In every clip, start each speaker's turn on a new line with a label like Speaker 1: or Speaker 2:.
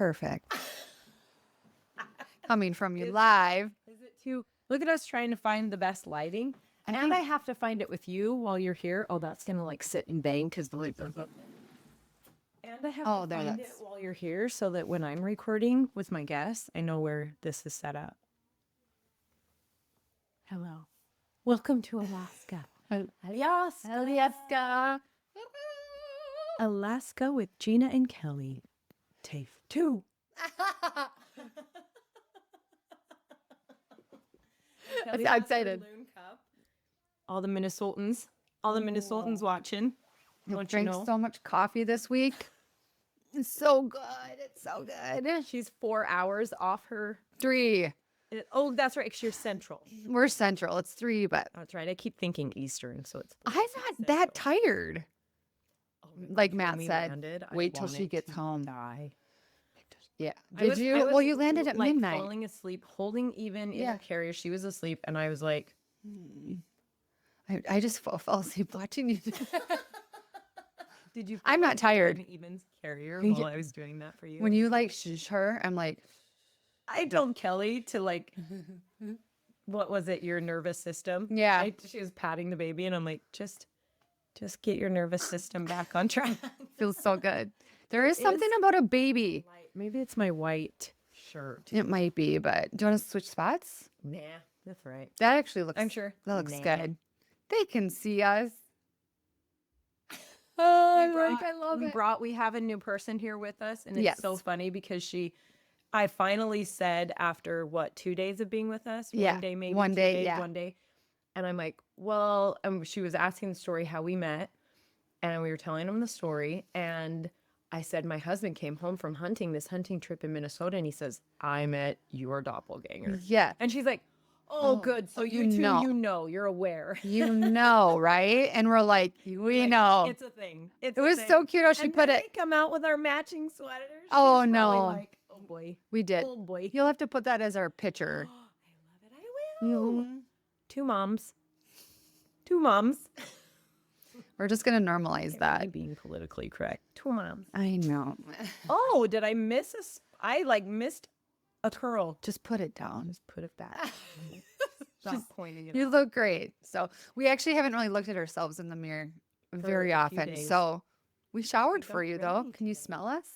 Speaker 1: perfect. Coming from you live.
Speaker 2: Is it too? Look at us trying to find the best lighting. And I have to find it with you while you're here. Oh, that's going to like sit and bang because the lights are up. And I have to find it while you're here so that when I'm recording with my guests, I know where this is set up. Hello. Welcome to Alaska.
Speaker 1: Alaska.
Speaker 2: Alaska with Gina and Kelly. Tape 2.
Speaker 1: I'm excited.
Speaker 2: All the Minnesotans watching.
Speaker 1: I drank so much coffee this week. It's so good. It's so good.
Speaker 2: She's 4 hours off her
Speaker 1: 3.
Speaker 2: Oh, that's right. 'Cause you're central.
Speaker 1: We're central. It's 3, but
Speaker 2: That's right. I keep thinking Eastern, so it's.
Speaker 1: I'm not that tired. Like Matt
Speaker 2: we
Speaker 1: said,
Speaker 2: landed, I
Speaker 1: wait till she
Speaker 2: wanted
Speaker 1: gets
Speaker 2: to
Speaker 1: home.
Speaker 2: Die.
Speaker 1: Yeah.
Speaker 2: I
Speaker 1: Did
Speaker 2: was-
Speaker 1: you?
Speaker 2: I was,
Speaker 1: Well, you landed at
Speaker 2: like,
Speaker 1: midnight.
Speaker 2: falling asleep, holding even in her carrier. She was asleep, and I was like,
Speaker 1: I just fell asleep watching you.
Speaker 2: "Did you?"
Speaker 1: I'm not tired.
Speaker 2: Even's carrier while I was doing that for you.
Speaker 1: When you like shush her, I'm like,
Speaker 2: I told Kelly to like, what was it? Your nervous system.
Speaker 1: Yeah.
Speaker 2: She was patting the baby, and I'm like, just get your nervous system back on track.
Speaker 1: feels so good. There is something about a baby.
Speaker 2: Maybe it's my white shirt.
Speaker 1: It might be, but do you want to switch spots?
Speaker 2: Nah, that's right.
Speaker 1: That actually looks.
Speaker 2: I'm sure.
Speaker 1: That looks
Speaker 2: Nah.
Speaker 1: good. They can see us. Oh, I love it.
Speaker 2: We have a new person here with us, and it's so funny because I finally said after 2 days of being with us,
Speaker 1: Yeah,
Speaker 2: 1 day maybe,
Speaker 1: 1
Speaker 2: 2
Speaker 1: day,
Speaker 2: days,
Speaker 1: yeah.
Speaker 2: 1 day, and I'm like, well, she was asking the story how we met, and we were telling him the story, and I said my husband came home from this hunting trip in Minnesota, and he says, I met your doppelganger.
Speaker 1: Yeah.
Speaker 2: And she's like, oh, good. So you two,
Speaker 1: know.
Speaker 2: you're aware.
Speaker 1: You know, right? And we're like, we know.
Speaker 2: It's a thing.
Speaker 1: It was so cute how she
Speaker 2: And
Speaker 1: put
Speaker 2: then
Speaker 1: it.
Speaker 2: they come out with our matching sweaters.
Speaker 1: Oh,
Speaker 2: She's
Speaker 1: no.
Speaker 2: probably like, oh boy.
Speaker 1: We did.
Speaker 2: Oh boy.
Speaker 1: You'll have to put that as our picture.
Speaker 2: I will. 2 moms. 2 moms.
Speaker 1: We're just going to normalize that.
Speaker 2: Being politically correct. 2 moms.
Speaker 1: I know.
Speaker 2: Oh, did I miss I missed a curl.
Speaker 1: Just put it down.
Speaker 2: Just put it back. Stop pointing it
Speaker 1: You
Speaker 2: out.
Speaker 1: look great. So we actually haven't really looked at ourselves in the mirror very
Speaker 2: a few
Speaker 1: often.
Speaker 2: days.
Speaker 1: So we showered for you, though. Can you smell us?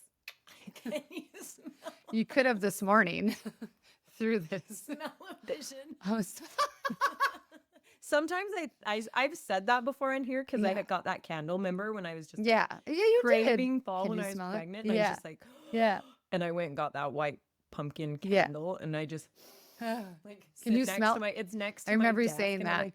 Speaker 2: Can you smell?
Speaker 1: You could have this morning through this.
Speaker 2: Smell of vision.
Speaker 1: I was
Speaker 2: Sometimes I've said that before in here because I had got that candle. Remember when I was just
Speaker 1: yeah, you
Speaker 2: craving
Speaker 1: did.
Speaker 2: fall
Speaker 1: Can
Speaker 2: when
Speaker 1: you
Speaker 2: I was
Speaker 1: smell it?
Speaker 2: pregnant? And I
Speaker 1: Yeah.
Speaker 2: was just like,
Speaker 1: Yeah.
Speaker 2: and I went and got that white pumpkin
Speaker 1: Yeah.
Speaker 2: candle, and I just like.
Speaker 1: Can you
Speaker 2: next
Speaker 1: smell?
Speaker 2: To my, it's next. To
Speaker 1: I remember
Speaker 2: my
Speaker 1: you
Speaker 2: desk,
Speaker 1: saying
Speaker 2: and I'm
Speaker 1: that.
Speaker 2: like,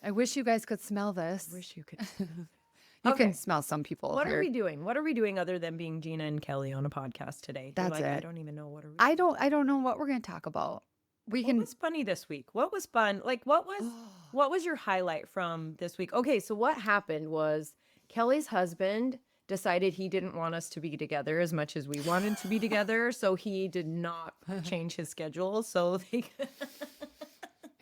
Speaker 1: I wish you guys could smell this.
Speaker 2: wish you could.
Speaker 1: You
Speaker 2: Okay.
Speaker 1: can smell some people.
Speaker 2: What
Speaker 1: here.
Speaker 2: are we doing? What are we doing other than being Gina and Kelly on a podcast today? You're
Speaker 1: That's
Speaker 2: like, I
Speaker 1: it.
Speaker 2: don't even know what are we.
Speaker 1: I don't know what we're going to talk about. We
Speaker 2: What
Speaker 1: can.
Speaker 2: was funny this week? What was fun? Like, what was your highlight from this week? Okay, so what happened was Kelly's husband decided he didn't want us to be together as much as we wanted to be together, so he did not change his schedule. So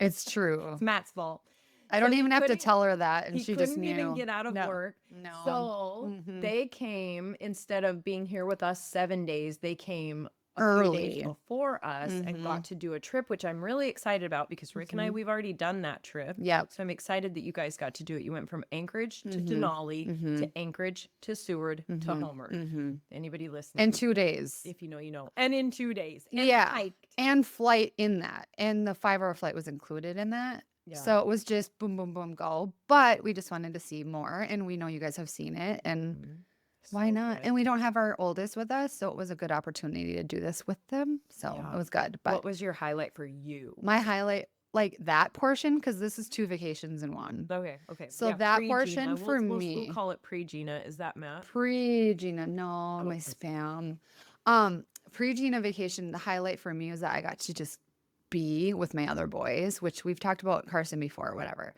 Speaker 1: It's true.
Speaker 2: it's Matt's fault.
Speaker 1: I don't
Speaker 2: he
Speaker 1: even have to
Speaker 2: couldn't-
Speaker 1: tell her that, and
Speaker 2: He
Speaker 1: she
Speaker 2: couldn't
Speaker 1: just knew.
Speaker 2: even get out of
Speaker 1: No.
Speaker 2: work.
Speaker 1: No.
Speaker 2: So they came, instead of being here with us 7 days, they came a few
Speaker 1: Early.
Speaker 2: days before us and got to do a trip, which I'm really excited about because Rick and I, we've already done that trip.
Speaker 1: Yep.
Speaker 2: So I'm excited that you guys got to do it. You went from Anchorage to Denali to Anchorage to Seward to Homer. Anybody listening?
Speaker 1: In 2 days.
Speaker 2: If you know, you know. And in 2 days. And
Speaker 1: Yeah.
Speaker 2: hiked.
Speaker 1: And flight in that. And the 5-hour flight was included in that.
Speaker 2: Yeah.
Speaker 1: So it was just boom, boom, boom, go. But we just wanted to see more. And we know you guys have seen it. And why not?
Speaker 2: good.
Speaker 1: And we don't have our oldest with us. So it was a good opportunity to do this with them. So
Speaker 2: Yeah.
Speaker 1: it was good. But
Speaker 2: What was your highlight for you?
Speaker 1: my highlight, like that portion, because this is 2 vacations in one.
Speaker 2: Okay.
Speaker 1: So that
Speaker 2: pre-Gina.
Speaker 1: portion for
Speaker 2: we'll
Speaker 1: me-
Speaker 2: call it pre-Gina. Is that Matt?
Speaker 1: Pre-Gina, no, my spam. Pre-Gina vacation, the highlight for me was that I got to just be with my other boys, which we've talked about Carson before, whatever.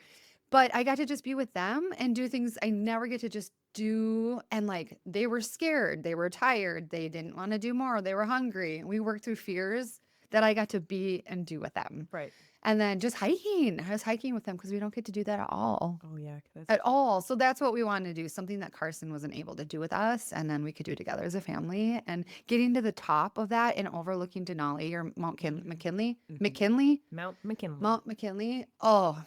Speaker 1: But I got to just be with them and do things I never get to just do. And like, they were scared, they were tired, they didn't want to do more, they were hungry. We worked through fears that I got to be and do with them.
Speaker 2: Right.
Speaker 1: And then just hiking. I was hiking with them because we don't get to do that at all.
Speaker 2: Oh yeah.
Speaker 1: At all. So that's what we wanted to do, something that Carson wasn't able to do with us. And then we could do it together as a family. And getting to the top of that and overlooking Denali or McKinley.
Speaker 2: Mount McKinley.
Speaker 1: Mount McKinley. Oh,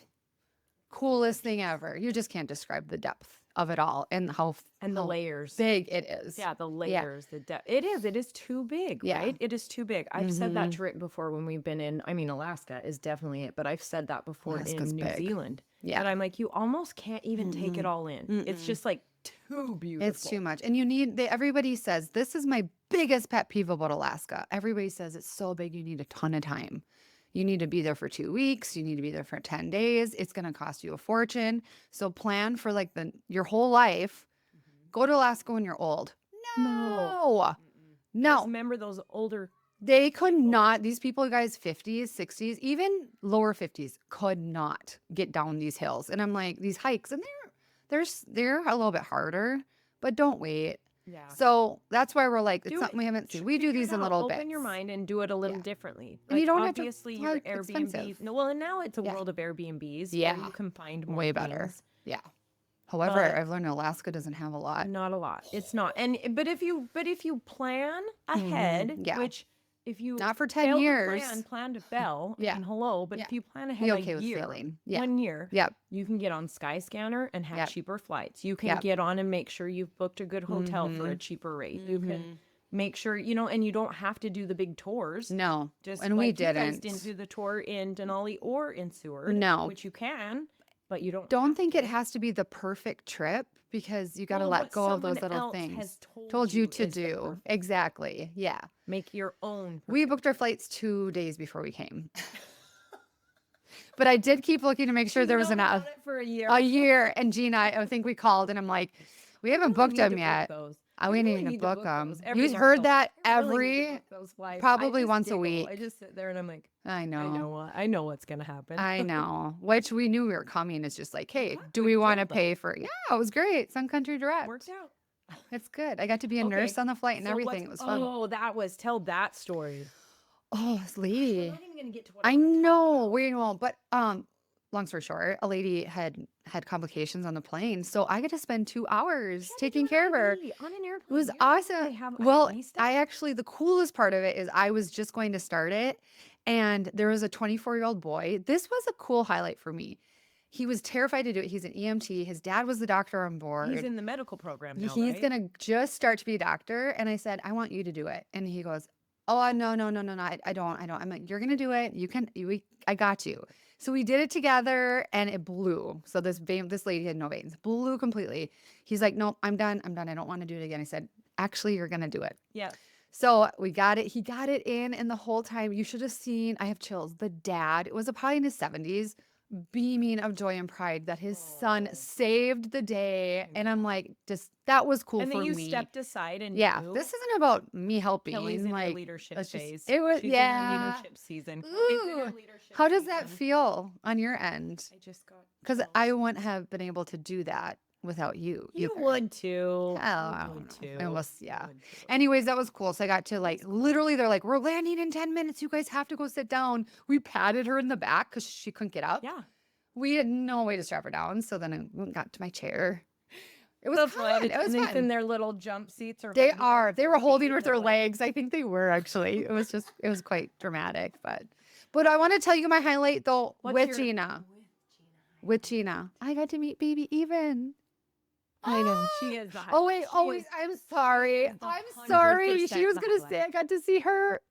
Speaker 1: coolest thing ever. You just can't describe the depth of it all and how
Speaker 2: the layers.
Speaker 1: Big it is.
Speaker 2: Yeah, the layers, the depth. It is too big, right? It is too big. I've said that to Rick before when we've been in, I mean, Alaska is definitely it, but I've said that before
Speaker 1: Alaska's
Speaker 2: in New
Speaker 1: big.
Speaker 2: Zealand.
Speaker 1: Yeah.
Speaker 2: But I'm like, you almost can't even take it all in. It's just like too beautiful.
Speaker 1: It's too much. And you need, everybody says, this is my biggest pet peeve about Alaska. Everybody says it's so big, you need a ton of time. You need to be there for 2 weeks. You need to be there for 10 days. It's going to cost you a fortune. So plan for like your whole life. Go to Alaska when you're old. No.
Speaker 2: Just remember those older.
Speaker 1: They could not, these people, guys, 50s, 60s, even lower 50s, could not get down these hills. And I'm like, these hikes, and they're a little bit harder, but don't wait.
Speaker 2: Yeah.
Speaker 1: So that's why we're like, it's something we haven't seen. We do these in little bits.
Speaker 2: Open your mind and do it a little differently.
Speaker 1: And you don't have to,
Speaker 2: obviously your Airbnb. No, well, and now it's a world of Airbnbs.
Speaker 1: Yeah.
Speaker 2: Where you can find more
Speaker 1: way better.
Speaker 2: things.
Speaker 1: Yeah. However, I've learned Alaska doesn't have a lot.
Speaker 2: Not a lot. It's not. But if you plan ahead, which if you
Speaker 1: not for 10 years,
Speaker 2: plan to fail. And hello, but if you plan ahead
Speaker 1: okay
Speaker 2: a year,
Speaker 1: sailing.
Speaker 2: 1 year,
Speaker 1: Yep.
Speaker 2: you can get on Skyscanner and have cheaper flights. You can get on and make sure you've booked a good hotel for a cheaper rate. You can make sure, and you don't have to do the big tours.
Speaker 1: No.
Speaker 2: Just
Speaker 1: and
Speaker 2: like
Speaker 1: we didn't.
Speaker 2: You guys didn't do the tour in Denali or in Seward.
Speaker 1: No.
Speaker 2: Which you can, but you don't.
Speaker 1: Don't think it has to be the perfect trip because you got to let go of those little things.
Speaker 2: Has
Speaker 1: told you to do. Exactly. Yeah.
Speaker 2: Make your own.
Speaker 1: We booked our flights 2 days before we came. But I did keep looking to make sure there was enough.
Speaker 2: For a year.
Speaker 1: A year. And Gina, I think we called and I'm like, we haven't booked them yet. We need to book them. You heard that probably once a week.
Speaker 2: I just sit there and I'm like,
Speaker 1: I know.
Speaker 2: I know what's going to happen.
Speaker 1: I know. Which we knew we were coming. It's just like, hey, do we want to pay for it? Yeah, it was great. Sun Country Direct.
Speaker 2: Worked out.
Speaker 1: It's good. I got to be a nurse on the flight and everything. It was fun.
Speaker 2: Oh, tell that story.
Speaker 1: Oh, this lady.
Speaker 2: We're not even gonna get to what
Speaker 1: I know. We won't. But long story short, a lady had complications on the plane. So I got to spend 2 hours taking care of her.
Speaker 2: On an airplane.
Speaker 1: It was awesome. Well, the coolest part of it is I was just going to start it. And there was a 24-year-old boy. This was a cool highlight for me. He was terrified to do it. He's an EMT. His dad was the doctor on board.
Speaker 2: He's in the medical program now,
Speaker 1: He's going to just start to be a doctor. And I said, I want you to do it. And he goes, oh, no, I don't. I'm like, you're going to do it. I got you. So we did it together and it blew. So this lady had no veins, blew completely. He's like, no, I'm done. I don't want to do it again. I said, actually, you're going to do it.
Speaker 2: Yeah.
Speaker 1: So we got it. He got it in. And the whole time you should have seen, I have chills. The dad, it was probably in his 70s, beaming of joy and pride that his son saved the day. And I'm like, that was cool for me.
Speaker 2: And then you stepped aside and
Speaker 1: knew. This isn't about me helping.
Speaker 2: Kelly's in her leadership phase.
Speaker 1: It was,
Speaker 2: She's in her leadership season.
Speaker 1: Ooh, how does that feel on your end?
Speaker 2: I just got
Speaker 1: because I wouldn't have been able to do that without you.
Speaker 2: You would too.
Speaker 1: It was, yeah. Anyways, that was cool. So I got to literally, they're like, we're landing in 10 minutes. You guys have to go sit down. We patted her in the back because she couldn't get up.
Speaker 2: Yeah.
Speaker 1: We had no way to strap her down. So then I got to my chair. It was fun. It was fun.
Speaker 2: In their little jump seats.
Speaker 1: They were holding with their legs. I think they were actually. It was quite dramatic. But I want to tell you my highlight though with Gina. With Gina. I got to meet baby Even. I know.
Speaker 2: She is the
Speaker 1: Oh, wait. I'm sorry. I'm sorry. She was going to say I got to see her.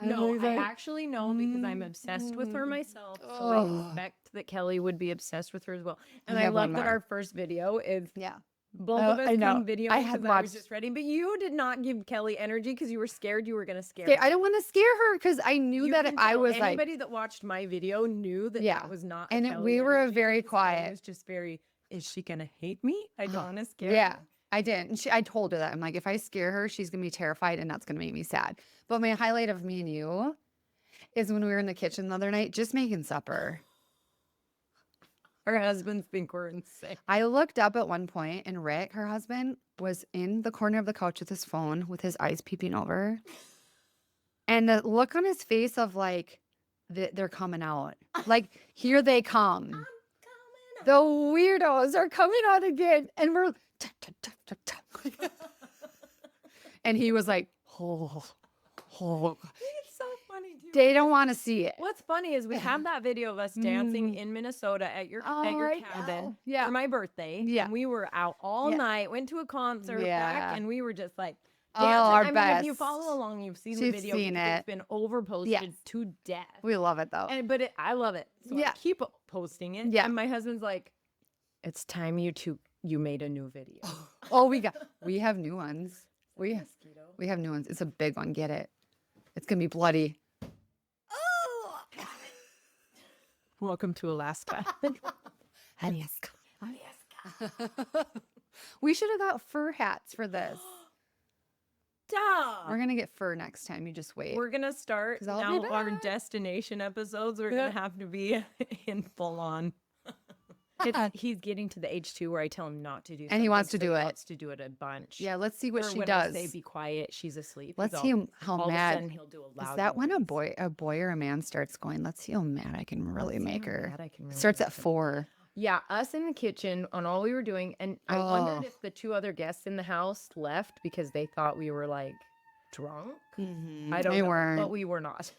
Speaker 2: No, I actually know because I'm obsessed with her myself. So I expect that Kelly would be obsessed with her as well. And I love that our first video is both of us in video because I was just ready. But you did not give Kelly energy because you were scared you were going to scare her.
Speaker 1: I don't want to scare her because I knew that if I was
Speaker 2: anybody that watched my video knew that that was not
Speaker 1: and
Speaker 2: Kelly
Speaker 1: we were
Speaker 2: energy.
Speaker 1: very quiet.
Speaker 2: It was just very, is she going to hate me? I don't want to scare
Speaker 1: her.
Speaker 2: her.
Speaker 1: I didn't. I told her that. I'm like, if I scare her, she's going to be terrified and that's going to make me sad. But my highlight of me and you is when we were in the kitchen the other night, just making supper.
Speaker 2: Her husbands think we're insane.
Speaker 1: I looked up at one point and Rick, her husband, was in the corner of the couch with his phone with his eyes peeping over. And the look on his face of like, they're coming out. Like, here they come. The weirdos are coming out again. And we're, and he was like, oh.
Speaker 2: It's so funny, too.
Speaker 1: They don't want to see it.
Speaker 2: What's funny is we have that video of us dancing in Minnesota at your cabin for my birthday.
Speaker 1: Yeah.
Speaker 2: And we were out all night, went to a concert back, and we were just like dancing.
Speaker 1: Our
Speaker 2: I
Speaker 1: best.
Speaker 2: mean, if you follow along, you've seen the video. It's been overposted to death.
Speaker 1: We love it though.
Speaker 2: But I love it. So I keep posting it.
Speaker 1: Yeah.
Speaker 2: And my husband's like, it's time you made a new video.
Speaker 1: Oh, we have new ones. We have new ones. It's a big one. Get it. It's going to be bloody.
Speaker 2: Oh. Welcome to Alaska.
Speaker 1: Alaska. We should have got fur hats for this.
Speaker 2: Duh.
Speaker 1: We're going to get fur next time. You just wait.
Speaker 2: We're going to start now our destination episodes. We're going to have to be in full on. He's getting to the age too where I tell him not to do something.
Speaker 1: And he wants to do it.
Speaker 2: He wants to do it a bunch.
Speaker 1: Yeah, let's see what she
Speaker 2: when
Speaker 1: does.
Speaker 2: I say be quiet, she's asleep.
Speaker 1: Let's see how
Speaker 2: all
Speaker 1: mad.
Speaker 2: Of a sudden he'll do a loud
Speaker 1: Is that when a
Speaker 2: noise.
Speaker 1: boy or a man starts going, let's see how mad I can really make her.
Speaker 2: Really
Speaker 1: Starts at 4.
Speaker 2: Yeah, us in the kitchen on all we were doing. And I wondered if the 2 other guests in the house left because they thought we were like drunk. I don't know,
Speaker 1: weren't.
Speaker 2: but we were not.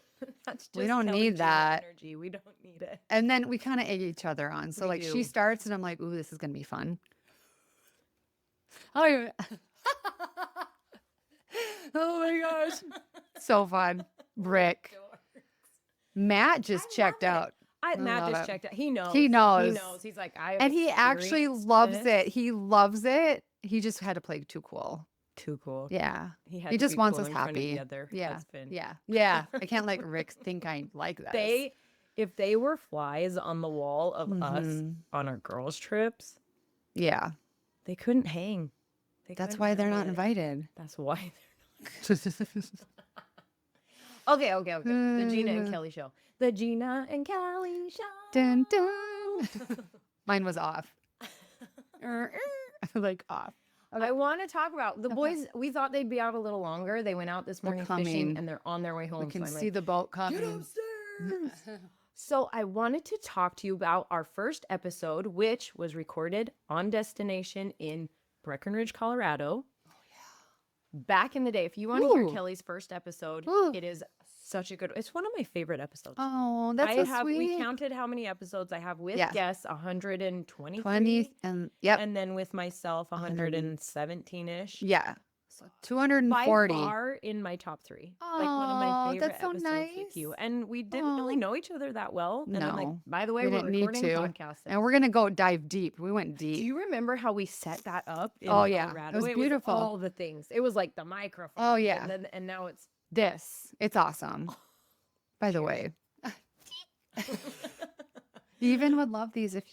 Speaker 2: That's just
Speaker 1: we don't
Speaker 2: Kelly
Speaker 1: need
Speaker 2: Gina
Speaker 1: that
Speaker 2: energy. We don't need it.
Speaker 1: And then we kind of egg each other on. So
Speaker 2: We
Speaker 1: like
Speaker 2: do.
Speaker 1: she starts and I'm like, ooh, this is gonna be fun. Oh, oh my gosh, so fun. Rick, Matt just checked out.
Speaker 2: Matt
Speaker 1: love
Speaker 2: just
Speaker 1: it.
Speaker 2: checked out. He knows.
Speaker 1: He knows.
Speaker 2: He knows. He's like, I have
Speaker 1: And he actually
Speaker 2: experienced
Speaker 1: loves
Speaker 2: this.
Speaker 1: it. He loves it. He just had to play too cool.
Speaker 2: Too cool.
Speaker 1: Yeah.
Speaker 2: He
Speaker 1: He just wants us happy.
Speaker 2: Yeah.
Speaker 1: Yeah. I can't like Rick think I like that.
Speaker 2: If they were flies on the wall of us on our girls' trips,
Speaker 1: Yeah.
Speaker 2: they couldn't hang.
Speaker 1: That's why they're not invited.
Speaker 2: That's why they're Okay. The Gina and Kelly show. The Gina and Kelly show.
Speaker 1: Dun, dun. Mine was off. Like off.
Speaker 2: I want to talk about the boys. We thought they'd be out a little longer. They went out this morning fishing
Speaker 1: coming.
Speaker 2: and they're on their way home.
Speaker 1: We can
Speaker 2: so I'm
Speaker 1: see
Speaker 2: like,
Speaker 1: the boat coming.
Speaker 2: get upstairs. So I wanted to talk to you about our first episode, which was recorded on destination in Breckenridge, Colorado. Oh yeah. Back in the day, if you want to hear
Speaker 1: Ooh.
Speaker 2: Kelly's first episode,
Speaker 1: Ooh.
Speaker 2: it is such a good. It's one of my favorite episodes.
Speaker 1: Oh, that's so sweet.
Speaker 2: We counted how many episodes I have with guests, 120.
Speaker 1: 20 and yep.
Speaker 2: And then with myself, 117-ish.
Speaker 1: Yeah. So
Speaker 2: By
Speaker 1: 240.
Speaker 2: far in my top 3. Like one of my
Speaker 1: Oh,
Speaker 2: favorite
Speaker 1: that's so
Speaker 2: episodes
Speaker 1: nice.
Speaker 2: with you. And we didn't really know each other that well. And I'm like,
Speaker 1: No,
Speaker 2: by the way,
Speaker 1: we
Speaker 2: we're
Speaker 1: didn't need
Speaker 2: recording
Speaker 1: to.
Speaker 2: a podcast.
Speaker 1: And we're gonna go dive deep. We went
Speaker 2: Do
Speaker 1: deep.
Speaker 2: you remember how we set that up in
Speaker 1: Oh, yeah.
Speaker 2: Colorado?
Speaker 1: It was beautiful.
Speaker 2: all the things. It was like the microphone.
Speaker 1: Oh, yeah.
Speaker 2: And now it's
Speaker 1: It's awesome. By the way. Even would love these if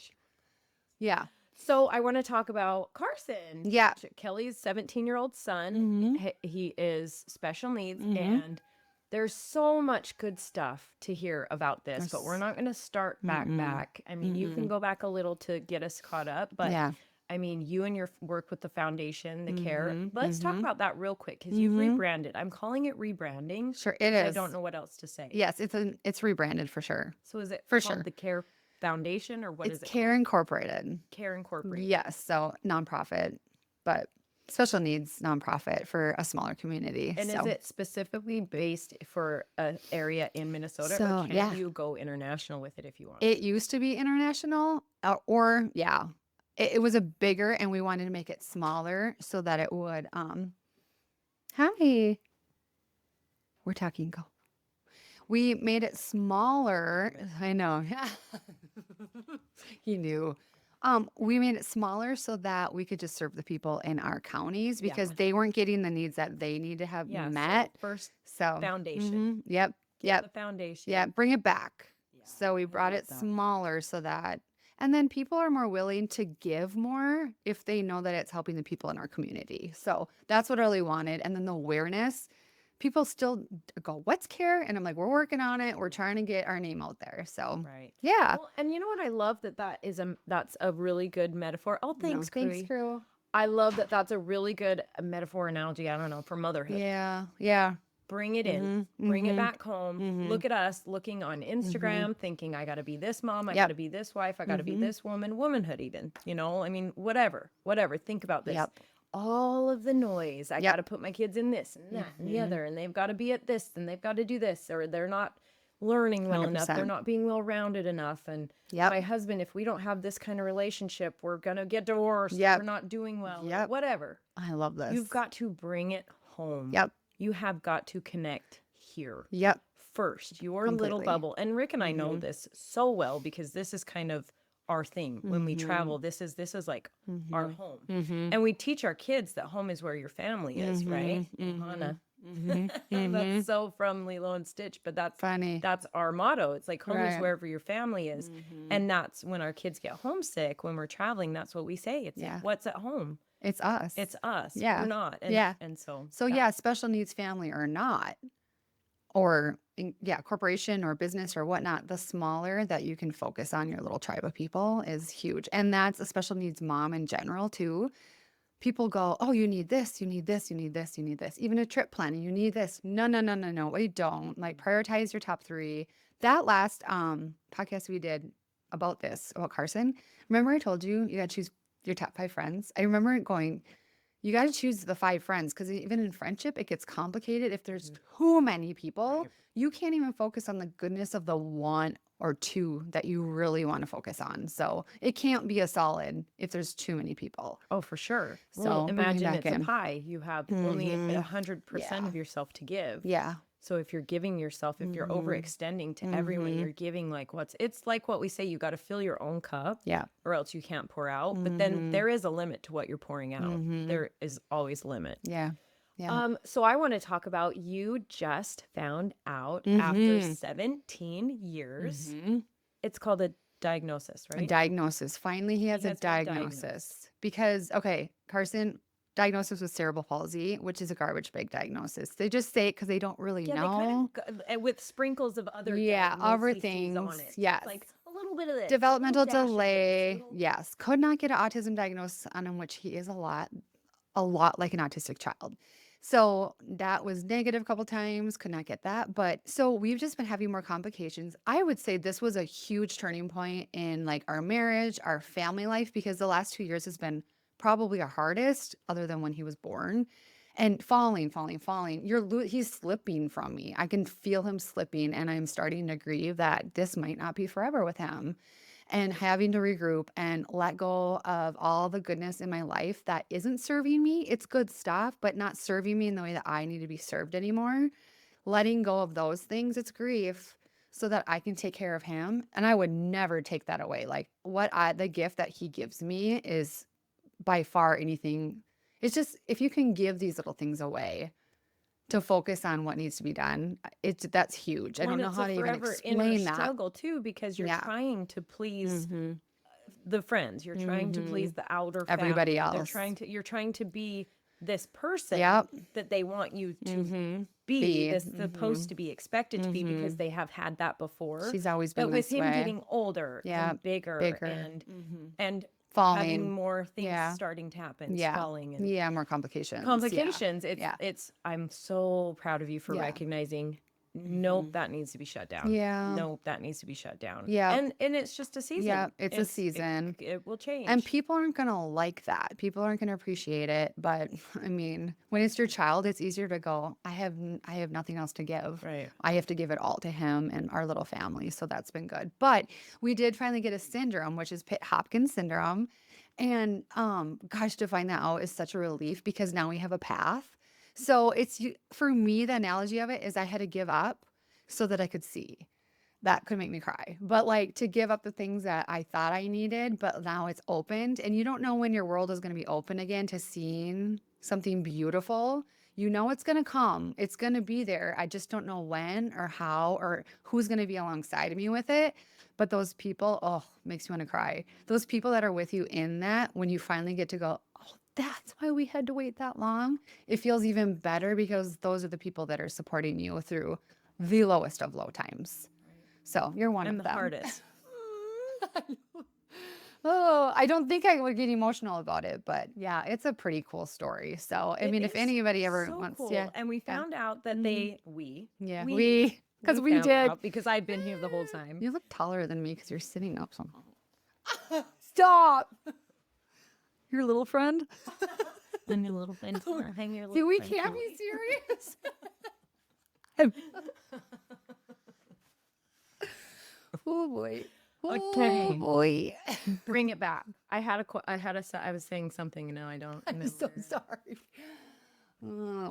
Speaker 1: yeah.
Speaker 2: So I want to talk about Carson.
Speaker 1: Yeah.
Speaker 2: Kelly's 17-year-old son.
Speaker 1: Mhm.
Speaker 2: He is special needs
Speaker 1: Mhm.
Speaker 2: and there's so much good stuff to hear about this, but we're not going to start back. I mean, you can go back a little to get us caught up, but
Speaker 1: Yeah.
Speaker 2: I mean, you and your work with the foundation, the care.
Speaker 1: Mhm,
Speaker 2: Let's talk about that real quick because you've rebranded. I'm calling it rebranding.
Speaker 1: Sure it
Speaker 2: I
Speaker 1: is.
Speaker 2: don't know what else to say.
Speaker 1: Yes, it's rebranded for sure.
Speaker 2: So is it
Speaker 1: For
Speaker 2: called
Speaker 1: sure.
Speaker 2: the Care Foundation or what is
Speaker 1: It's
Speaker 2: it?
Speaker 1: Care Incorporated.
Speaker 2: Called? Care Incorporated.
Speaker 1: Yes, so nonprofit, but special needs nonprofit for a smaller community.
Speaker 2: And
Speaker 1: so.
Speaker 2: is it specifically based for an area in Minnesota
Speaker 1: So,
Speaker 2: or can
Speaker 1: yeah.
Speaker 2: you go international with it if you want?
Speaker 1: It used to be international, or yeah, it was a bigger, and we wanted to make it smaller so that it would. Hi, we're talking. Go. We made it smaller. I know. He knew. We made it smaller so that we could just serve the people in our counties because they weren't getting the needs that they need to have
Speaker 2: Yeah, so
Speaker 1: met.
Speaker 2: first
Speaker 1: So
Speaker 2: foundation.
Speaker 1: Yep.
Speaker 2: The foundation.
Speaker 1: Yeah, bring it back.
Speaker 2: Yeah,
Speaker 1: So we
Speaker 2: I
Speaker 1: brought
Speaker 2: love
Speaker 1: it
Speaker 2: that.
Speaker 1: smaller so that, and then people are more willing to give more if they know that it's helping the people in our community. So that's what I really wanted. And then the awareness, people still go, what's care? And I'm like, we're working on it. We're trying to get our name out there. So
Speaker 2: Right.
Speaker 1: yeah.
Speaker 2: Well, and you know what I love that's a really good metaphor. Oh, thanks,
Speaker 1: Thanks,
Speaker 2: Cree.
Speaker 1: Crew.
Speaker 2: I love that that's a really good metaphor analogy. I don't know for motherhood.
Speaker 1: Yeah. Yeah.
Speaker 2: bring it in, bring it back home. Look at us looking on Instagram, thinking, I got to be this mom, I got to be this wife, I got to be this woman, womanhood even, you know, I mean, whatever. Think about this.
Speaker 1: Yep.
Speaker 2: All of the noise. I got to put my kids in this and that and the other, and they've got to be at this and they've got to do this, or they're not learning well enough. They're not being well rounded enough. And my husband, if we don't have this kind of relationship, we're going to get divorced. We're not doing well. Whatever.
Speaker 1: I love this.
Speaker 2: You've got to bring it home. You have got to connect here. First, your little bubble. And Rick and I know this so well because this is kind of our thing when we travel. This is like our home. And we teach our kids that home is where your family is, right? Hannah. That's so from Lilo and Stitch, but that's funny. That's our motto. It's like home is wherever your family is. And that's when our kids get homesick, when we're traveling, that's what we say. It's like, what's at home?
Speaker 1: It's us.
Speaker 2: It's us.
Speaker 1: Yeah.
Speaker 2: We're not. And, and so
Speaker 1: special needs family or not, or corporation or business or whatnot, the smaller that you can focus on your little tribe of people is huge. And that's a special needs mom in general too. People go, oh, you need this, you need this, you need this, you need this. Even a trip planning, you need this. No, we don't. Like, prioritize your top 3. That last podcast we did about Carson, remember I told you got to choose your top 5 friends? I remember going, you got to choose the 5 friends, because even in friendship, it gets complicated. If there's too many people, you can't even focus on the goodness of the 1 or 2 that you really want to focus on. So it can't be a solid if there's too many people.
Speaker 2: Oh, for sure.
Speaker 1: So
Speaker 2: well, imagine it's a pie. You have only 100% of yourself to give.
Speaker 1: Yeah.
Speaker 2: So if you're giving yourself, if you're overextending to everyone, you're giving it's like what we say, you got to fill your own cup, or else you can't pour out. But then there is a limit to what you're pouring out. There is always a limit.
Speaker 1: Yeah.
Speaker 2: So I want to talk about, you just found out after 17 years, it's called a diagnosis, right?
Speaker 1: A diagnosis. Finally, he has a diagnosis. Because, Carson, diagnosis with cerebral palsy, which is a garbage bag diagnosis. They just say it because they don't really know.
Speaker 2: They kind of, with sprinkles of other
Speaker 1: other things on it. Yes.
Speaker 2: Like a little bit of this.
Speaker 1: Developmental delay. Yes. Could not get an autism diagnosis on him, which he is a lot like an autistic child. So that was negative a couple times, could not get that. But so we've just been having more complications. I would say this was a huge turning point in like our marriage, our family life, because the last 2 years has been probably our hardest other than when he was born. And falling. He's slipping from me. I can feel him slipping, and I'm starting to grieve that this might not be forever with him. And having to regroup and let go of all the goodness in my life that isn't serving me. It's good stuff, but not serving me in the way that I need to be served anymore. Letting go of those things, it's grief, so that I can take care of him. And I would never take that away. Like the gift that he gives me is by far anything. It's just, if you can give these little things away to focus on what needs to be done, that's huge. I don't know how to even explain that.
Speaker 2: Struggle too, because you're trying to please the friends, you're trying to please the outer
Speaker 1: everybody
Speaker 2: family.
Speaker 1: else.
Speaker 2: You're trying to be this person that they want you to be. This supposed to be expected to be, because they have had that before.
Speaker 1: She's always been
Speaker 2: but
Speaker 1: this
Speaker 2: with him
Speaker 1: way.
Speaker 2: Getting older and bigger. And
Speaker 1: falling,
Speaker 2: having more things starting to happen, falling, and
Speaker 1: more complications.
Speaker 2: It's I'm so proud of you for recognizing. Nope, that needs to be shut down. Nope, that needs to be shut down. And it's just a season.
Speaker 1: It's a season.
Speaker 2: It will change.
Speaker 1: And people aren't gonna like that. People aren't gonna appreciate it. But I mean, when it's your child, it's easier to go, I have nothing else to give.
Speaker 2: Right.
Speaker 1: I have to give it all to him and our little family. So that's been good. But we did finally get a syndrome, which is Pitt Hopkins Syndrome. And gosh, to find that out is such a relief, because now we have a path. So for me, the analogy of it is I had to give up so that I could see. That could make me cry. But like, to give up the things that I thought I needed, but now it's opened. And you don't know when your world is going to be open again to seeing something beautiful. You know it's going to come. It's going to be there. I just don't know when or how or who's going to be alongside of me with it. But those people, makes you want to cry. Those people that are with you in that, when you finally get to go, that's why we had to wait that long. It feels even better, because those are the people that are supporting you through the lowest of low times. So you're one of them.
Speaker 2: And the hardest.
Speaker 1: Oh, I don't think I would get emotional about it, but yeah, it's a pretty cool story. So, I mean, if anybody ever
Speaker 2: so
Speaker 1: wants,
Speaker 2: cool.
Speaker 1: yeah,
Speaker 2: And we
Speaker 1: yeah,
Speaker 2: found out that
Speaker 1: yeah, because
Speaker 2: we
Speaker 1: we
Speaker 2: found
Speaker 1: did.
Speaker 2: out because I've been here the whole time.
Speaker 1: You look taller than me because you're sitting up somehow. Stop. Your little friend.
Speaker 2: And your little friend. Hang your
Speaker 1: See,
Speaker 2: little
Speaker 1: we
Speaker 2: friend
Speaker 1: can't
Speaker 2: to
Speaker 1: be
Speaker 2: it.
Speaker 1: serious. Oh boy. Oh
Speaker 2: Okay.
Speaker 1: boy.
Speaker 2: Bring it back. I was saying something and now I don't
Speaker 1: I'm
Speaker 2: remember.
Speaker 1: so sorry.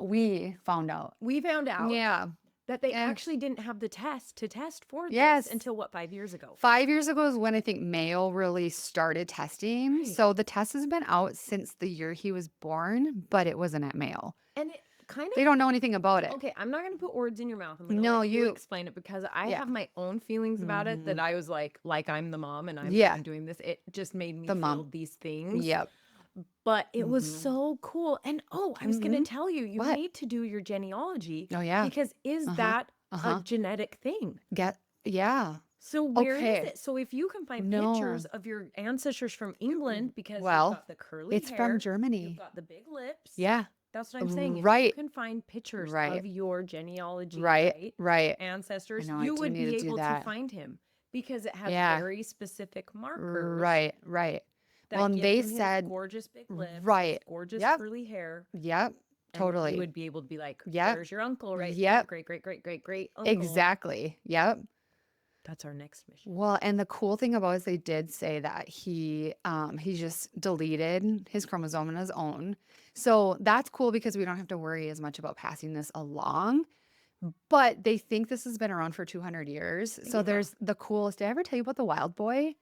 Speaker 1: We found out.
Speaker 2: We found out
Speaker 1: Yeah.
Speaker 2: that they
Speaker 1: Yeah.
Speaker 2: actually didn't have the test to test for
Speaker 1: Yes.
Speaker 2: this until what, 5 years ago?
Speaker 1: 5 years ago is when I think Mayo really started testing.
Speaker 2: Right.
Speaker 1: So the test has been out since the year he was born, but it wasn't at Mayo.
Speaker 2: And it kind
Speaker 1: They
Speaker 2: of
Speaker 1: don't know anything about it.
Speaker 2: okay, I'm not going to put words in your mouth. I'm going to
Speaker 1: No,
Speaker 2: let you
Speaker 1: you-
Speaker 2: explain it because I
Speaker 1: Yeah.
Speaker 2: have my own feelings about it that I was like I'm the mom and
Speaker 1: Yeah.
Speaker 2: I'm doing this. It just made me
Speaker 1: The
Speaker 2: feel
Speaker 1: mom.
Speaker 2: these things.
Speaker 1: Yep.
Speaker 2: But it was so cool. And I was going to tell you, you
Speaker 1: What?
Speaker 2: need to do your genealogy.
Speaker 1: Oh, yeah.
Speaker 2: Because is that a genetic thing?
Speaker 1: Yeah.
Speaker 2: So where is
Speaker 1: Okay.
Speaker 2: it? So if you can find
Speaker 1: No.
Speaker 2: pictures of your ancestors from England, because
Speaker 1: Well,
Speaker 2: you've got the curly
Speaker 1: it's
Speaker 2: hair,
Speaker 1: from Germany.
Speaker 2: you've got the big lips.
Speaker 1: Yeah.
Speaker 2: That's what I'm saying. If
Speaker 1: Right.
Speaker 2: you can find pictures
Speaker 1: Right.
Speaker 2: of your genealogy,
Speaker 1: Right. Right.
Speaker 2: ancestors,
Speaker 1: I know, I
Speaker 2: you
Speaker 1: do
Speaker 2: would
Speaker 1: need
Speaker 2: be
Speaker 1: to do
Speaker 2: able to
Speaker 1: that.
Speaker 2: find him because it has
Speaker 1: Yeah.
Speaker 2: very specific markers.
Speaker 1: Right. Right.
Speaker 2: That
Speaker 1: Well, and
Speaker 2: give
Speaker 1: they
Speaker 2: him his
Speaker 1: said,
Speaker 2: gorgeous big lips,
Speaker 1: right.
Speaker 2: his gorgeous
Speaker 1: Yep.
Speaker 2: curly hair.
Speaker 1: Yep.
Speaker 2: And
Speaker 1: Totally.
Speaker 2: you would be able to be like,
Speaker 1: Yep.
Speaker 2: there's your uncle, right?
Speaker 1: Yep.
Speaker 2: Great, great, great, great, great uncle.
Speaker 1: Exactly. Yep.
Speaker 2: That's our next mission.
Speaker 1: Well, and the cool thing about it is they did say that he just deleted his chromosome on his own. So that's cool because we don't have to worry as much about passing this along. But they think this has been around for 200 years. So
Speaker 2: Yeah.
Speaker 1: there's the coolest. Did I ever tell you about the wild boy?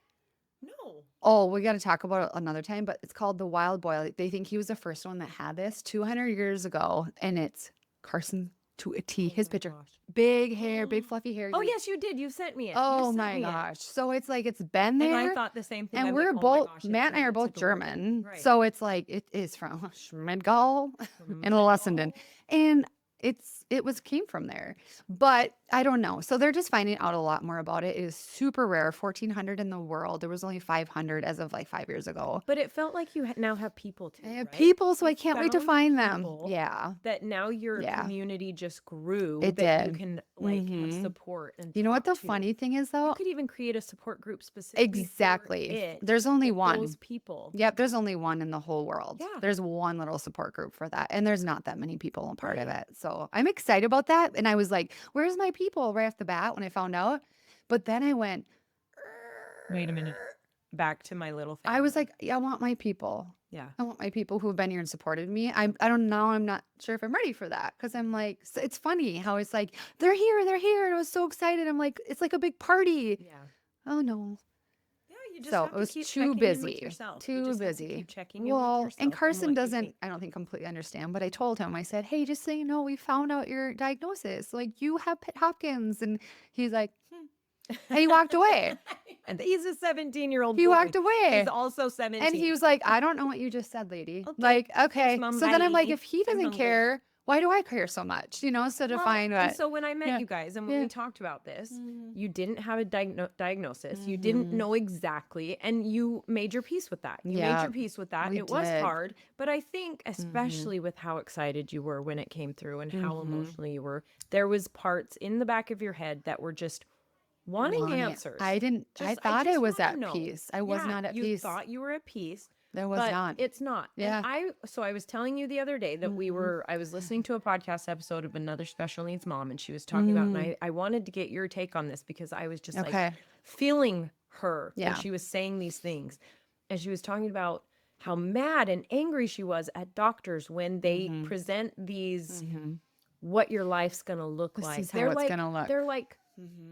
Speaker 2: No.
Speaker 1: Oh, we got to talk about it another time, but it's called the wild boy. Like, they think he was the first one that had this 200 years ago, and it's Carson to a T. His
Speaker 2: my
Speaker 1: picture,
Speaker 2: gosh.
Speaker 1: big hair, big fluffy hair.
Speaker 2: Oh, yes, you did. You sent me it. You
Speaker 1: Oh
Speaker 2: sent
Speaker 1: my
Speaker 2: me it.
Speaker 1: gosh! So it's like it's been there,
Speaker 2: And I thought the same thing.
Speaker 1: and
Speaker 2: I'm
Speaker 1: we're
Speaker 2: like, oh my
Speaker 1: both
Speaker 2: gosh,
Speaker 1: Matt and I are
Speaker 2: it's
Speaker 1: both
Speaker 2: adorable.
Speaker 1: German,
Speaker 2: Right.
Speaker 1: so it's like it is from Schmidgall and Lessenden, and it came from there, but I don't know. So they're just finding out a lot more about it. It is super rare, 1,400 in the world. There was only 500 as of like 5 years ago.
Speaker 2: But it felt like you now have people too.
Speaker 1: I have
Speaker 2: right?
Speaker 1: people, so I
Speaker 2: You
Speaker 1: can't wait to
Speaker 2: found
Speaker 1: find them.
Speaker 2: people
Speaker 1: Yeah,
Speaker 2: That now your
Speaker 1: Yeah.
Speaker 2: community just grew.
Speaker 1: It
Speaker 2: that
Speaker 1: did.
Speaker 2: You can like have
Speaker 1: Mhm.
Speaker 2: support and
Speaker 1: you know what the
Speaker 2: talk to.
Speaker 1: funny thing is
Speaker 2: You
Speaker 1: though?
Speaker 2: could even create a support group specifically.
Speaker 1: Exactly.
Speaker 2: For it,
Speaker 1: There's only
Speaker 2: with
Speaker 1: one.
Speaker 2: Those people.
Speaker 1: Yep, there's only one in the whole world.
Speaker 2: Yeah.
Speaker 1: There's one little support group for that. And there's not that many people a part of it. So I'm excited about that. And I was like, where's my people right off the bat when I found out? But then I went,
Speaker 2: Wait a minute. Back to my little thing.
Speaker 1: I was like, yeah, I want my people.
Speaker 2: Yeah.
Speaker 1: I want my people who have been here and supported me. I don't know. I'm not sure if I'm ready for that. Cause I'm like, it's funny how it's like, they're here. And I was so excited. I'm like, it's like a big party.
Speaker 2: Yeah.
Speaker 1: Oh no.
Speaker 2: Yeah, you just
Speaker 1: So
Speaker 2: have
Speaker 1: it
Speaker 2: to
Speaker 1: was
Speaker 2: keep
Speaker 1: too
Speaker 2: checking in with
Speaker 1: busy.
Speaker 2: yourself. You
Speaker 1: Too
Speaker 2: just have to
Speaker 1: busy.
Speaker 2: keep checking in with
Speaker 1: Well,
Speaker 2: yourself
Speaker 1: and
Speaker 2: what
Speaker 1: Carson
Speaker 2: you
Speaker 1: doesn't,
Speaker 2: think.
Speaker 1: I don't think completely understand, but I told him, I said, hey, just so you know, we found out your diagnosis. Like you have Pitt Hopkins. And he's like, and he walked away.
Speaker 2: And he's a 17-year-old.
Speaker 1: He walked away.
Speaker 2: He's also 17.
Speaker 1: And he was like, I don't know what you just said, lady.
Speaker 2: Okay.
Speaker 1: Like, okay.
Speaker 2: Mom,
Speaker 1: So then I'm like,
Speaker 2: bye.
Speaker 1: if he
Speaker 2: I'm
Speaker 1: doesn't
Speaker 2: hungry.
Speaker 1: care, why do I care so much? So to find
Speaker 2: and
Speaker 1: what.
Speaker 2: so when I met
Speaker 1: Yeah.
Speaker 2: you guys and when
Speaker 1: Yeah.
Speaker 2: we talked about this,
Speaker 1: Mhm.
Speaker 2: you didn't have a diagnosis. You didn't know exactly, and you made your peace with that. You made
Speaker 1: Yeah,
Speaker 2: your peace with that.
Speaker 1: we
Speaker 2: It was
Speaker 1: did.
Speaker 2: hard, but I think especially with how excited you were when it came through and how emotional you were, there was parts in the back of your head that were just wanting
Speaker 1: Want it.
Speaker 2: answers.
Speaker 1: I thought I
Speaker 2: just
Speaker 1: was
Speaker 2: wanna
Speaker 1: at
Speaker 2: know.
Speaker 1: peace. I was
Speaker 2: Yeah,
Speaker 1: not at
Speaker 2: you
Speaker 1: peace.
Speaker 2: thought you were at peace.
Speaker 1: There was
Speaker 2: But
Speaker 1: not.
Speaker 2: it's not.
Speaker 1: Yeah.
Speaker 2: And I was telling you the other day that I was listening to a podcast episode of another special needs mom, and she was talking about, and I wanted to get your take on this because I was just
Speaker 1: Okay.
Speaker 2: like feeling her
Speaker 1: Yeah.
Speaker 2: when she was saying these things. And she was talking about how mad and angry she was at doctors when they present these, what your life's going to look
Speaker 1: This
Speaker 2: like.
Speaker 1: is how it's gonna look.
Speaker 2: They're like,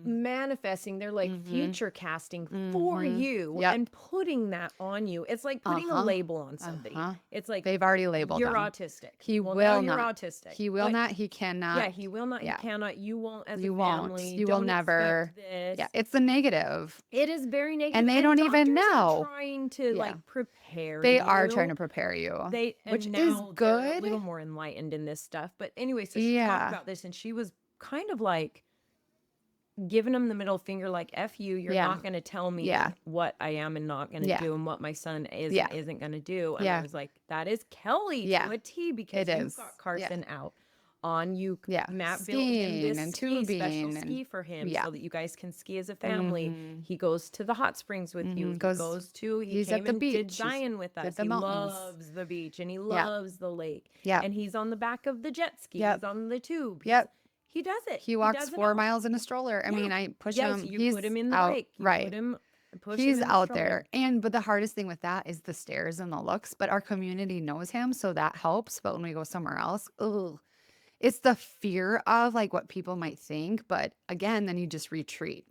Speaker 2: manifesting, they're like future casting for you
Speaker 1: Yep.
Speaker 2: and putting that on you. It's like putting a label on somebody. It's like
Speaker 1: They've already labeled
Speaker 2: you're
Speaker 1: them.
Speaker 2: autistic.
Speaker 1: He
Speaker 2: Well,
Speaker 1: will
Speaker 2: now
Speaker 1: not.
Speaker 2: You're autistic.
Speaker 1: He will
Speaker 2: But-
Speaker 1: not. He cannot.
Speaker 2: Yeah, he will not.
Speaker 1: Yeah.
Speaker 2: You cannot. You won't. As
Speaker 1: You
Speaker 2: a
Speaker 1: won't.
Speaker 2: family,
Speaker 1: You will
Speaker 2: don't
Speaker 1: never.
Speaker 2: expect This.
Speaker 1: Yeah, it's the negative.
Speaker 2: It is very negative,
Speaker 1: And they don't even
Speaker 2: doctors are
Speaker 1: know.
Speaker 2: trying to
Speaker 1: Yeah.
Speaker 2: like prepare.
Speaker 1: They are
Speaker 2: you.
Speaker 1: trying to prepare you.
Speaker 2: now
Speaker 1: which is
Speaker 2: they're a
Speaker 1: good.
Speaker 2: little more enlightened in this stuff. But anyway, so she
Speaker 1: Yeah.
Speaker 2: talked about this, and she was kind of like, giving him the middle finger, like, F you, you're
Speaker 1: Yeah.
Speaker 2: not going to tell me
Speaker 1: Yeah.
Speaker 2: what I am and not going to
Speaker 1: Yeah.
Speaker 2: do and what my son is
Speaker 1: Yeah.
Speaker 2: and isn't going to do. And I
Speaker 1: Yeah.
Speaker 2: was like, that is Kelly
Speaker 1: Yeah.
Speaker 2: to a T, because
Speaker 1: It
Speaker 2: you've
Speaker 1: is.
Speaker 2: got
Speaker 1: Yeah.
Speaker 2: Carson out on you.
Speaker 1: Yeah.
Speaker 2: Matt built him
Speaker 1: Skiing
Speaker 2: this
Speaker 1: and
Speaker 2: special
Speaker 1: tubing
Speaker 2: ski
Speaker 1: and
Speaker 2: for him
Speaker 1: yeah.
Speaker 2: so that you guys can ski as a family.
Speaker 1: Mhm.
Speaker 2: He goes to the hot springs with you. He
Speaker 1: He's
Speaker 2: came
Speaker 1: at the
Speaker 2: and did
Speaker 1: beach.
Speaker 2: Zion with
Speaker 1: Did
Speaker 2: us.
Speaker 1: the
Speaker 2: He
Speaker 1: mountains.
Speaker 2: loves the beach and he
Speaker 1: Yeah.
Speaker 2: loves the lake.
Speaker 1: Yeah.
Speaker 2: And he's on the back of the jet ski.
Speaker 1: Yep.
Speaker 2: He's on the tube.
Speaker 1: Yep.
Speaker 2: He does it.
Speaker 1: He walks
Speaker 2: does it
Speaker 1: 4
Speaker 2: all.
Speaker 1: miles in a stroller. I mean, I push him.
Speaker 2: You
Speaker 1: He's
Speaker 2: put him in the
Speaker 1: out.
Speaker 2: lake. You
Speaker 1: Right.
Speaker 2: put him, push
Speaker 1: He's
Speaker 2: him in the
Speaker 1: out
Speaker 2: stroller.
Speaker 1: there. But the hardest thing with that is the stares and the looks. But our community knows him, so that helps. But when we go somewhere else, ugh, it's the fear of like what people might think. But again, then you just retreat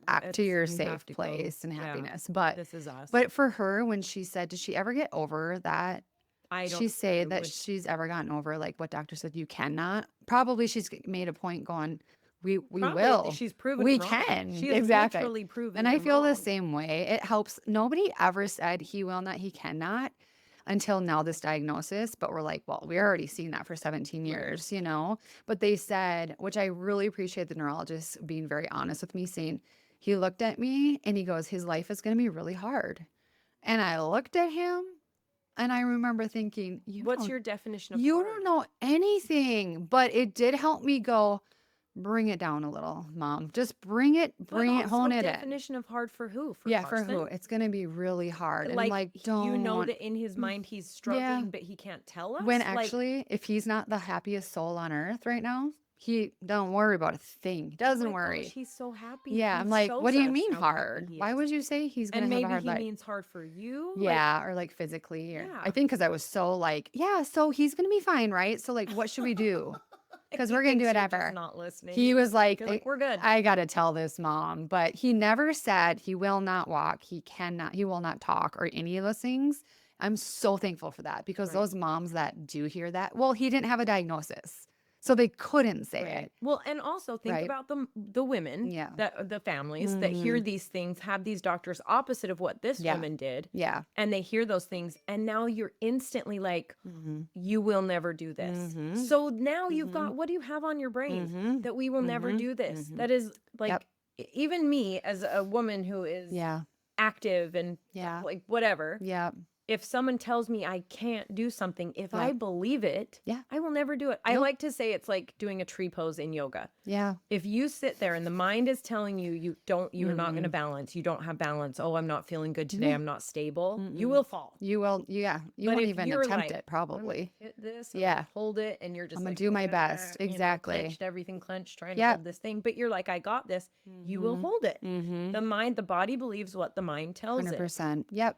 Speaker 1: back to your
Speaker 2: You
Speaker 1: safe
Speaker 2: have to go.
Speaker 1: place and
Speaker 2: Yeah.
Speaker 1: happiness. But
Speaker 2: This is us.
Speaker 1: but for her, when she said, did she ever get over that?
Speaker 2: I don't
Speaker 1: She say
Speaker 2: I
Speaker 1: that
Speaker 2: would-
Speaker 1: she's ever gotten over like what doctor said you cannot. Probably she's made a point going, we
Speaker 2: Probably
Speaker 1: will.
Speaker 2: She's proven
Speaker 1: We
Speaker 2: it wrong.
Speaker 1: can.
Speaker 2: She has
Speaker 1: Exactly.
Speaker 2: literally proven
Speaker 1: And I
Speaker 2: them
Speaker 1: feel the
Speaker 2: wrong.
Speaker 1: same way. It helps. Nobody ever said he will not, he cannot until now this diagnosis. But we're like, well, we're already seeing that for 17 years, you know? But they said, which I really appreciate the neurologist being very honest with me, saying he looked at me and he goes, his life is going to be really hard. And I looked at him and I remember thinking,
Speaker 2: What's your definition of
Speaker 1: you
Speaker 2: hard?
Speaker 1: don't know anything. But it did help me go, bring it down a little, Mom. Just bring it, hone it in.
Speaker 2: Definition of hard for who? For
Speaker 1: Yeah,
Speaker 2: Carson?
Speaker 1: for who? It's going to be really hard. And I'm
Speaker 2: Like,
Speaker 1: like, don't.
Speaker 2: you know that in his mind he's struggling,
Speaker 1: Yeah.
Speaker 2: but he can't tell us?
Speaker 1: When
Speaker 2: Like,
Speaker 1: actually, if he's not the happiest soul on earth right now, he don't worry about a thing. He doesn't
Speaker 2: my
Speaker 1: worry.
Speaker 2: gosh, he's so happy.
Speaker 1: Yeah,
Speaker 2: He
Speaker 1: I'm like,
Speaker 2: shows
Speaker 1: what do you
Speaker 2: us
Speaker 1: mean
Speaker 2: how happy
Speaker 1: hard?
Speaker 2: he
Speaker 1: Why
Speaker 2: is.
Speaker 1: would you say he's going
Speaker 2: And
Speaker 1: to have a
Speaker 2: maybe
Speaker 1: hard
Speaker 2: he
Speaker 1: life?
Speaker 2: means hard for you? Like,
Speaker 1: Yeah, or like physically. Or,
Speaker 2: Yeah.
Speaker 1: I think because I was so like, yeah, so he's going to be fine, right? So like, what should we do? Because
Speaker 2: he
Speaker 1: we're going to do
Speaker 2: thinks you're just
Speaker 1: whatever.
Speaker 2: not listening.
Speaker 1: He was like,
Speaker 2: You're like, we're good.
Speaker 1: I got to tell this mom. But he never said he will not walk. He will not talk or any of those things. I'm so thankful for that because
Speaker 2: Right.
Speaker 1: those moms that do hear that, well, he didn't have a diagnosis. So they couldn't say
Speaker 2: Right.
Speaker 1: it.
Speaker 2: Well, and also think
Speaker 1: Right.
Speaker 2: about the women,
Speaker 1: Yeah.
Speaker 2: that the families that hear these things, have these doctors opposite of what this
Speaker 1: Yeah.
Speaker 2: woman did,
Speaker 1: Yeah.
Speaker 2: and they hear those things, and now you're instantly like, you will never do this.
Speaker 1: Mhm.
Speaker 2: So now you've got, what do you have on your brain that we will never do this? That is like,
Speaker 1: Yep.
Speaker 2: even me as a woman who is
Speaker 1: Yeah.
Speaker 2: active and
Speaker 1: Yeah.
Speaker 2: like whatever,
Speaker 1: Yeah.
Speaker 2: if someone tells me I can't do something, if I
Speaker 1: Yeah.
Speaker 2: believe it,
Speaker 1: Yeah.
Speaker 2: I will never do it. I
Speaker 1: Nope.
Speaker 2: like to say it's like doing a tree pose in yoga.
Speaker 1: Yeah.
Speaker 2: If you sit there and the mind is telling you you're not going to balance, you don't have balance. Oh, I'm not feeling good today.
Speaker 1: Yeah.
Speaker 2: I'm not stable. You will fall.
Speaker 1: You will. Yeah. You
Speaker 2: But
Speaker 1: won't
Speaker 2: if
Speaker 1: even
Speaker 2: you're
Speaker 1: attempt
Speaker 2: like,
Speaker 1: it probably.
Speaker 2: Hit this.
Speaker 1: Yeah.
Speaker 2: Hold it, and you're just
Speaker 1: I'm gonna
Speaker 2: like,
Speaker 1: do my best.
Speaker 2: you know,
Speaker 1: Exactly.
Speaker 2: clenched, everything clenched, trying to
Speaker 1: Yep.
Speaker 2: hold this thing. But you're like, I got this. You will hold it. The body believes what the mind tells it.
Speaker 1: 100%. Yep.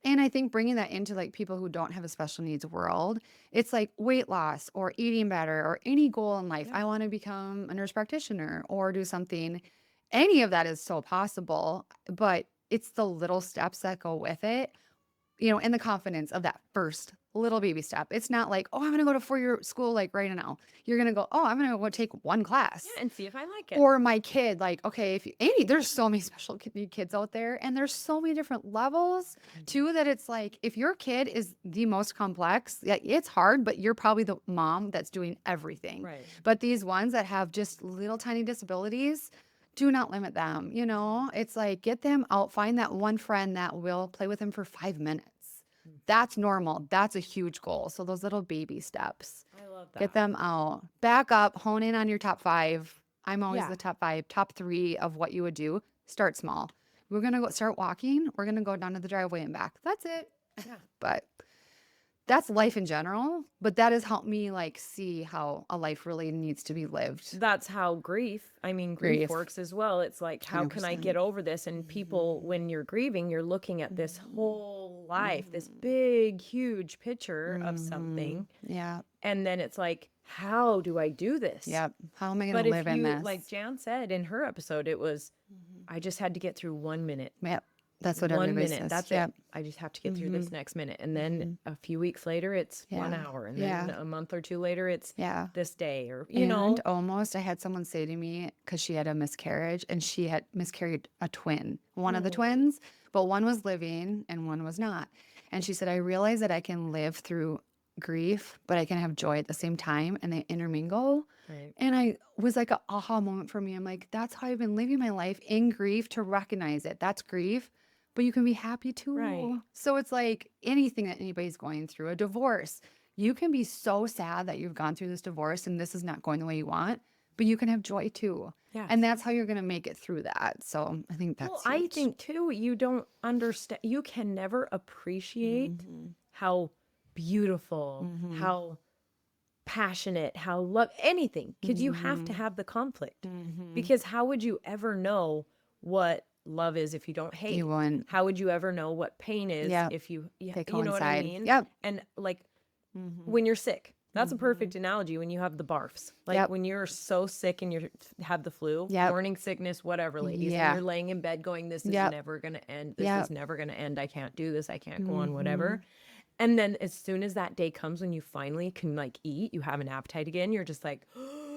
Speaker 1: And I think bringing that into like people who don't have a special needs world, it's like weight loss or eating better or any goal in life. I want to become a nurse practitioner or do something. Any of that is so possible, but it's the little steps that go with it, you know, and the confidence of that first little baby step. It's not like, oh, I'm going to go to 4-year school like right now. You're going to go, oh, I'm going to go take one class.
Speaker 2: Yeah, and see if I like it.
Speaker 1: Or my kid, like, okay, if you, there's so many special need kids out there, and there's so many different levels too, that it's like, if your kid is the most complex, yeah, it's hard, but you're probably the mom that's doing everything.
Speaker 2: Right.
Speaker 1: But these ones that have just little tiny disabilities, do not limit them. You know, it's like, get them out, find that one friend that will play with them for 5 minutes. That's normal. That's a huge goal. So those little baby steps.
Speaker 2: I love that.
Speaker 1: Get them out. Back up. Hone in on your top 5. I'm always
Speaker 2: Yeah.
Speaker 1: the top 5, top 3 of what you would do. Start small. We're going to go start walking. We're going to go down to the driveway and back. That's it.
Speaker 2: Yeah.
Speaker 1: But that's life in general. But that has helped me like see how a life really needs to be lived.
Speaker 2: That's how grief
Speaker 1: Grief.
Speaker 2: works as well. It's like, how can I
Speaker 1: 100%.
Speaker 2: get over this? And people, when you're grieving, you're looking at this whole life, this big, huge picture of something.
Speaker 1: Yeah.
Speaker 2: And then it's like, how do I do this?
Speaker 1: Yep. How am I
Speaker 2: But
Speaker 1: going to
Speaker 2: if
Speaker 1: live in
Speaker 2: you,
Speaker 1: this?
Speaker 2: like Jan said in her episode, it was, I just had to get through 1 minute.
Speaker 1: Yep. That's what
Speaker 2: 1
Speaker 1: everybody
Speaker 2: minute.
Speaker 1: says.
Speaker 2: That's
Speaker 1: Yep.
Speaker 2: it. I just have to get through this next minute. And then a few weeks later, it's 1
Speaker 1: Yeah.
Speaker 2: hour. And
Speaker 1: Yeah.
Speaker 2: then a month or two later, it's
Speaker 1: Yeah.
Speaker 2: this day, or, you know.
Speaker 1: And almost, I had someone say to me, because she had a miscarriage and she had miscarried a twin, one of the twins, but one was living and one was not. And she said, I realize that I can live through grief, but I can have joy at the same time and they intermingle.
Speaker 2: Right.
Speaker 1: And I was like an aha moment for me. I'm like, that's how I've been living my life in grief to recognize it. That's grief, but you can be happy too.
Speaker 2: Right.
Speaker 1: So it's like anything that anybody's going through, a divorce, you can be so sad that you've gone through this divorce and this is not going the way you want, but you can have joy too.
Speaker 2: Yes.
Speaker 1: And that's how you're going to make it through that. So I think that's
Speaker 2: Well, I
Speaker 1: huge.
Speaker 2: think too, you don't understand, you can never appreciate how beautiful, how passionate, how love anything, because you have to have the conflict. Because how would you ever know what love is if you don't hate?
Speaker 1: You wouldn't.
Speaker 2: How would you ever know what pain is
Speaker 1: Yep.
Speaker 2: if you
Speaker 1: They
Speaker 2: know what I
Speaker 1: coincide.
Speaker 2: mean?
Speaker 1: Yep.
Speaker 2: And like when you're sick, that's a perfect analogy. When you have the barfs, like
Speaker 1: Yep.
Speaker 2: when you're so sick and you have the flu,
Speaker 1: Yep.
Speaker 2: morning sickness, whatever, ladies,
Speaker 1: Yeah.
Speaker 2: and you're laying in bed going, this is
Speaker 1: Yep.
Speaker 2: never going to end. This
Speaker 1: Yep.
Speaker 2: is never going to end. I can't do this. I can't go on, whatever. And then as soon as that day comes when you finally can like eat, you have an appetite again, you're just like,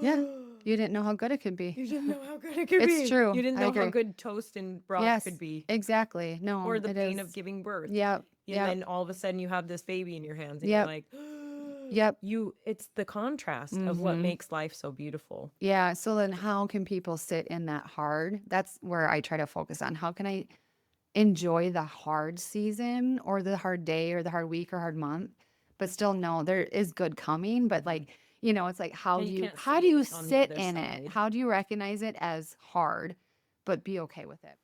Speaker 1: Yeah. You didn't know how good it could be.
Speaker 2: you didn't know how good it could be.
Speaker 1: It's true.
Speaker 2: You didn't
Speaker 1: I
Speaker 2: know how
Speaker 1: agree.
Speaker 2: good toast and broth
Speaker 1: Yes,
Speaker 2: could be.
Speaker 1: exactly. No,
Speaker 2: Or the
Speaker 1: it
Speaker 2: pain
Speaker 1: is.
Speaker 2: of giving birth.
Speaker 1: Yep.
Speaker 2: And
Speaker 1: Yep.
Speaker 2: then all of a sudden you have this baby in your hands and
Speaker 1: Yep.
Speaker 2: you're like,
Speaker 1: Yep.
Speaker 2: it's the contrast of what makes life so beautiful.
Speaker 1: Yeah. So then how can people sit in that hard? That's where I try to focus on. How can I enjoy the hard season or the hard day or the hard week or hard month, but still know there is good coming. But like, it's like how
Speaker 2: Yeah,
Speaker 1: do
Speaker 2: you
Speaker 1: you
Speaker 2: can't
Speaker 1: how
Speaker 2: see
Speaker 1: do you
Speaker 2: it on the
Speaker 1: sit
Speaker 2: other
Speaker 1: in
Speaker 2: side.
Speaker 1: it? How do you recognize it as hard, but be okay with it?